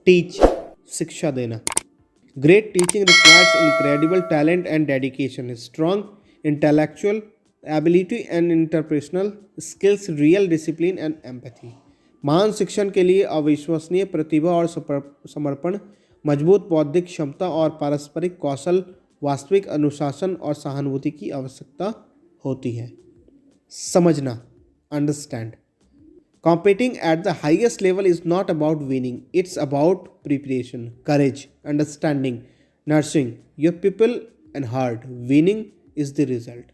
Teach, शिक्षा देना। Great teaching requires incredible talent and dedication, strong intellectual ability and interpersonal skills, real discipline and empathy. महान शिक्षण के लिए अविश्वसनीय प्रतिभा और समर्पण, मजबूत बौद्धिक क्षमता और पारस्परिक कौशल, वास्तविक अनुशासन और सहानुभूति की आवश्यकता होती है। समझना, understand. Competing at the highest level is not about winning, it's about preparation, courage, understanding, nurturing your people and heart. Winning is the result.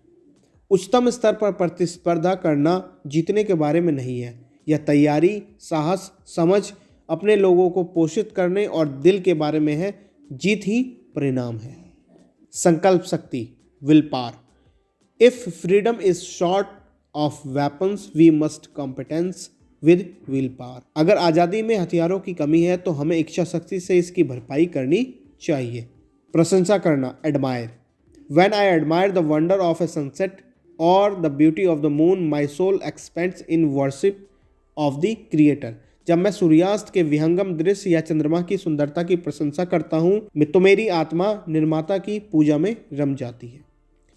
उच्चतम स्तर पर प्रतिस्पर्धा करना जीतने के बारे में नहीं है। यह तैयारी, साहस, समझ, अपने लोगों को पोषित करने और दिल के बारे में है। जीत ही परिणाम है। संकल्प शक्ति, will power. If freedom is short of weapons we must compensate with will power. अगर आज़ादी में हथियारों की कमी है तो हमें इच्छा शक्ति से इसकी भरपाई करनी चाहिए। प्रशंसा करना, admire. When I admire the wonder of a sunset or the beauty of the moon, my soul expands in worship of the Creator. जब मैं सूर्यास्त के विहंगम दृश्य या चंद्रमा की सुंदरता की प्रशंसा करता हूँ तो मेरी आत्मा निर्माता की पूजा में रम जाती है।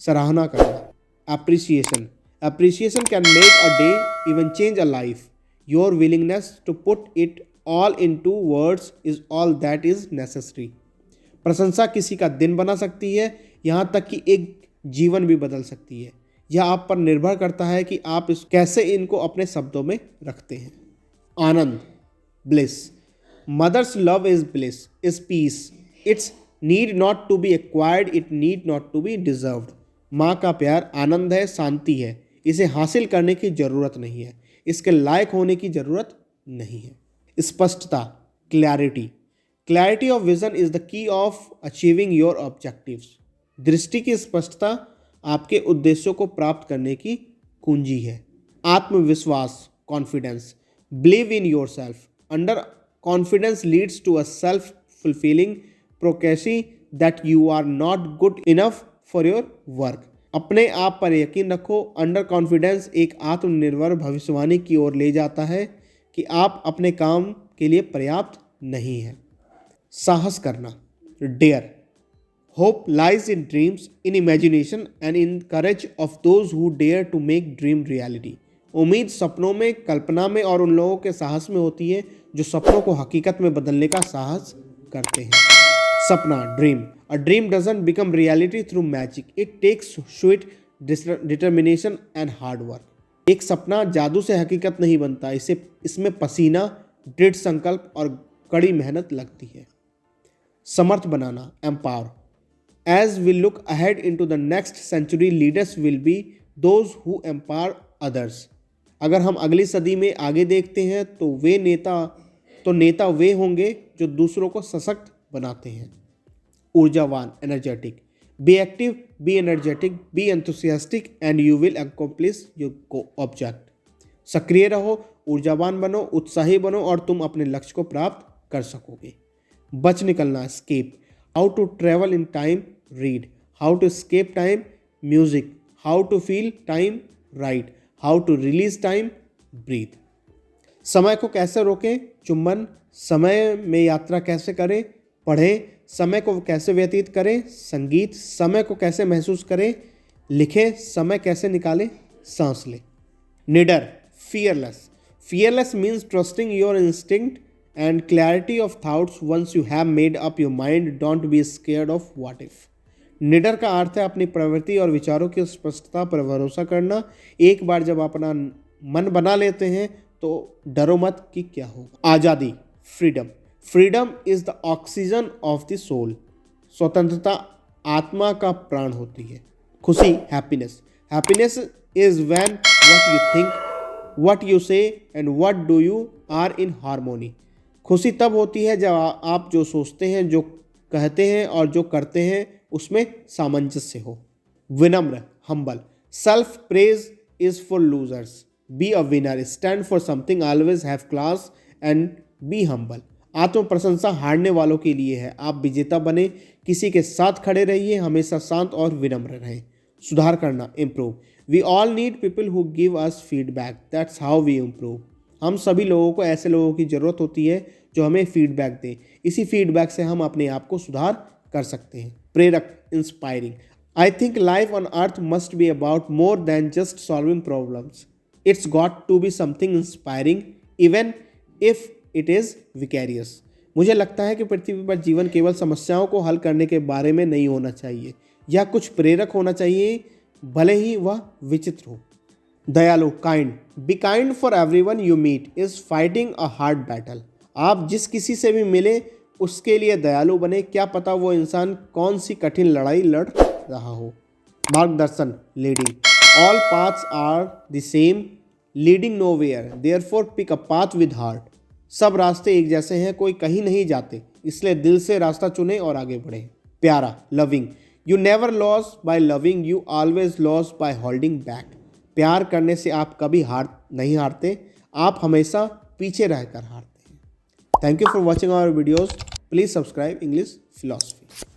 सराहना करना, appreciation. Appreciation can make a day, even change a life. Your willingness to put it all into words is all that is necessary. प्रशंसा किसी का दिन बना सकती है, यहाँ तक कि एक जीवन भी बदल सकती है। यह आप पर निर्भर करता है कि आप कैसे इनको अपने शब्दों में रखते हैं। आनंद, bliss. Mother's love is bliss, is peace. It's need not to be acquired, it need not to be deserved. माँ का प्यार आनंद है, शांति है। इसे हासिल करने की जरूरत नहीं है, इसके लायक होने की जरूरत नहीं है। स्पष्टता, clarity. Clarity of vision is the key of achieving your objectives. दृष्टि की स्पष्टता आपके उद्देश्यों को प्राप्त करने की कुंजी है। आत्मविश्वास, confidence. Believe in yourself. Under confidence leads to a self fulfilling prophecy that you are not good enough for your work. अपने आप पर यकीन रखो। अंडर कॉन्फिडेंस एक आत्मनिर्भर भविष्यवाणी की ओर ले जाता है कि आप अपने काम के लिए पर्याप्त नहीं हैं। साहस करना, dare. Hope lies in dreams, in imagination and in courage of those who dare to make dream reality. उम्मीद सपनों में, कल्पना में और उन लोगों के साहस में होती है जो सपनों को हकीकत में बदलने का साहस करते हैं। सपना, dream. A dream doesn't become reality through magic. It takes sweet determination and hard work. एक सपना जादू से हकीकत नहीं बनता, इसमें पसीना, दृढ़ संकल्प और कड़ी मेहनत लगती है। समर्थ बनाना, empower. As we look ahead into the next century, leaders will be those who empower others. अगर हम अगली सदी में आगे देखते हैं तो नेता वे होंगे जो दूसरों को सशक्त बनाते हैं। ऊर्जावान, energetic. Be active, be energetic, be enthusiastic and you will accomplish your object. सक्रिय रहो, ऊर्जावान बनो, उत्साही बनो और तुम अपने लक्ष्य को प्राप्त कर सकोगे। बच निकलना, escape. How to travel in time, read. How to escape time, music. How to feel time, write. How to release time, breathe. समय को कैसे रोकें, चुंबन। समय में यात्रा कैसे करें, पढ़ें। समय को कैसे व्यतीत करें, संगीत। समय को कैसे महसूस करें, लिखें। समय कैसे निकालें, सांस लें। निडर, fearless. Fearless means trusting your instinct and clarity of thoughts once you have made up your mind, don't be scared of what if. निडर का अर्थ है अपनी प्रवृत्ति और विचारों की स्पष्टता पर भरोसा करना। एक बार जब अपना मन बना लेते हैं तो डरो मत कि क्या होगा। आज़ादी, freedom. Freedom is the oxygen of the soul. स्वतंत्रता आत्मा का प्राण होती है। खुशी, happiness. Happiness is when what you think, what you say and what do you are in harmony. खुशी तब होती है जब आप जो सोचते हैं, जो कहते हैं और जो करते हैं उसमें सामंजस्य हो। विनम्र, humble. Self praise is for losers, be a winner, stand for something, always have class and be humble. आत्म प्रशंसा हारने वालों के लिए है, आप विजेता बने, किसी के साथ खड़े रहिए, हमेशा शांत और विनम्र रहें। सुधार करना, improve. We all need people who give us feedback, that's how we improve. हम सभी लोगों को ऐसे लोगों की ज़रूरत होती है जो हमें फीडबैक दें। इसी फीडबैक से हम अपने आप को सुधार कर सकते हैं। प्रेरक, inspiring. I think life on earth must be about more than just solving problems. It's got to be something inspiring even if it is vicarious. मुझे लगता है कि पृथ्वी पर जीवन केवल समस्याओं को हल करने के बारे में नहीं होना चाहिए, या कुछ प्रेरक होना चाहिए, भले ही वह विचित्र हो। दयालु, kind. Be kind for everyone you meet is fighting a hard battle. आप जिस किसी से भी मिले उसके लिए दयालु बने, क्या पता वो इंसान कौन सी कठिन लड़ाई लड़ रहा हो। मार्गदर्शन, leading. All paths are the same, leading nowhere, therefore pick a path with heart. सब रास्ते एक जैसे हैं, कोई कहीं नहीं जाते, इसलिए दिल से रास्ता चुने और आगे बढ़े। प्यारा, loving. You never loss by loving, you always loss by holding back. प्यार करने से आप कभी नहीं हारते, आप हमेशा पीछे रहकर हारते हैं। Thank you for watching our videos. Please subscribe English philosophy.